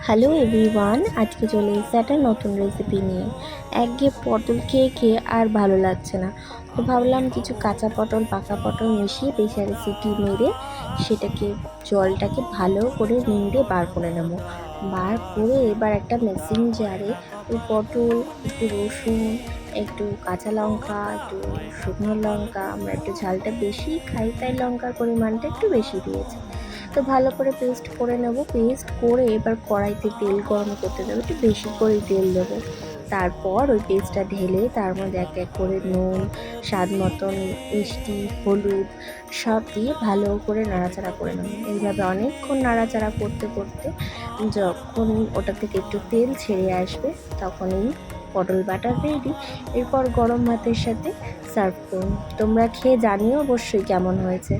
Hello everyone, আজকে চলে এসেছে একটা নতুন রেসিপি নিয়ে। একঘেয়ে পটল খেয়ে খেয়ে আর ভালো লাগছে না, তো ভাবলাম কিছু কাঁচা পটল পাকা পটল মিশিয়ে প্রেসারে সিটি মেরে সেটাকে জলটাকে ভালো করে নিংড়ে বার করে নেব। বার করে এবার একটা মিক্সিং জারে ওই পটল, একটু রসুন, একটু কাঁচা লঙ্কা, একটু শুকনো লঙ্কা, আমরা একটু ঝালটা বেশি খাই তাই লঙ্কার পরিমাণটা একটু বেশি দিয়েছি, তো ভালো করে পেস্ট করে নেব। পেস্ট করে এবার কড়াইতে তেল গরম করতে দেবো, একটু বেশি করেই তেল দেবো। তারপর ওই পেস্টটা ঢেলে তার মধ্যে এক এক করে নুন, স্বাদ মতন মিষ্টি, হলুদ সব দিয়ে ভালো করে নাড়াচাড়া করে নেব। এইভাবে অনেকক্ষণ নাড়াচাড়া করতে করতে যখন ওটা থেকে একটু তেল ছেড়ে আসবে তখন এই পটল বাটার রেডি। এরপর গরম ভাতের সাথে সার্ভ করুন। তোমরা খেয়ে জানিও অবশ্যই কেমন হয়েছে।